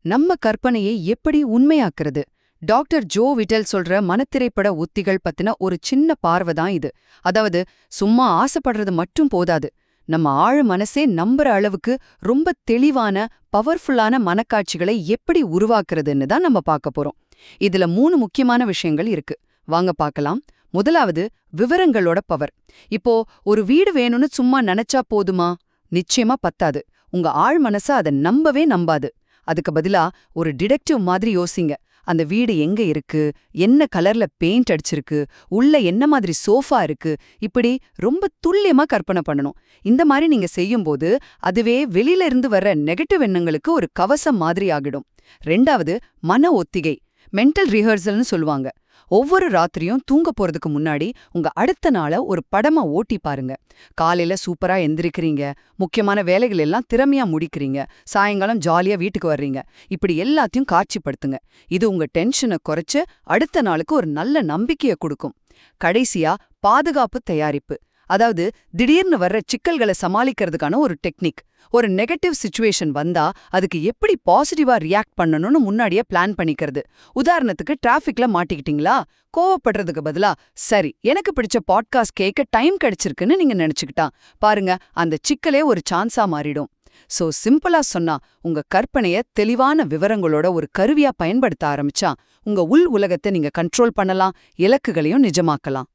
நம்ம கற்பனையை எப்படி உண்மையாக்குறது? டாக்டர் ஜோ விட்டல் சொல்ற மனத்திரைப்பட உத்திகள் பத்தின ஒரு சின்ன பார்வை தான் இது. அதாவது, சும்மா ஆசைப்படுறது மட்டும் போதாது. நம்ம ஆழ் மனசே நம்புற அளவுக்கு ரொம்ப தெளிவான, பவர்ஃபுல்லான மனக்காட்சிகளை எப்படி உருவாக்குறதுன்னு தான் நம்ம பார்க்க போறோம். இதுல 3 முக்கியமான விஷயங்கள் இருக்கு. வாங்க பார்க்கலாம். முதலாவது, விவரங்களோட பவர். இப்போ ஒரு வீடு வேணும்னு சும்மா நினைச்சா போதுமா? நிச்சயமா பத்தாது. உங்க ஆழ் மனச அத நம்பவே நம்பாது. அதுக்கு பதிலா ஒரு டிடெக்டிவ் மாதிரி யோசிங்க. அந்த வீடு எங்க இருக்கு, என்ன கலர்ல பெயிண்ட் அடிச்சிருக்கு, உள்ள என்ன மாதிரி சோஃபா இருக்கு, இப்படி ரொம்ப துல்லியமா கற்பனை பண்ணணும். இந்த மாதிரி நீங்க செய்யும்போது அதுவே வெளியில இருந்து வர்ற நெகட்டிவ் எண்ணங்களுக்கு ஒரு கவசம் மாதிரி ஆகிடும். 2வது, மன ஒத்திகை, மென்டல் ரிஹர்சல்னு சொல்லுவாங்க. ஒவ்வொரு ராத்திரியும் தூங்க போறதுக்கு முன்னாடி உங்க அடுத்த நாள ஒரு படமா ஓட்டி பாருங்க. காலையில சூப்பரா எந்திரிக்கிறீங்க, முக்கியமான வேலைகள் எல்லாம் திறமையா முடிக்கிறீங்க, சாயங்காலம் ஜாலியா வீட்டுக்கு வர்றீங்க. இப்படி எல்லாத்தையும் காட்சிப்படுத்துங்க. இது உங்க டென்ஷனை குறைச்சு அடுத்த நாளுக்கு ஒரு நல்ல நம்பிக்கைய கொடுக்கும். கடைசியா, பாதுகாப்பு தயாரிப்பு. அதாவது, திடீர்னு வர்ற சிக்கல்களை சமாளிக்கிறதுக்கான ஒரு டெக்னிக். ஒரு நெகட்டிவ் சிச்சுவேஷன் வந்தா அதுக்கு எப்படி பாசிட்டிவா ரியாக்ட் பண்ணணும்னு முன்னாடியே பிளான் பண்ணிக்கிறது. உதாரணத்துக்கு, டிராஃபிக்ல மாட்டிக்கிட்டீங்களா? கோவப்படுறதுக்கு பதிலா, சரி, எனக்கு பிடிச்ச பாட்காஸ்ட் கேட்க டைம் கிடைச்சிருக்குன்னு நீங்க நினைச்சுக்கிட்டா பாருங்க, அந்த சிக்கலே ஒரு சான்ஸா மாறிடும். சோ, சிம்பிளா சொன்னா, உங்க கற்பனைய தெளிவான விவரங்களோட ஒரு கருவியா பயன்படுத்த ஆரம்பிச்சா உங்க உள் உலகத்தை நீங்க கண்ட்ரோல் பண்ணலாம், இலக்குகளையும் நிஜமாக்கலாம்.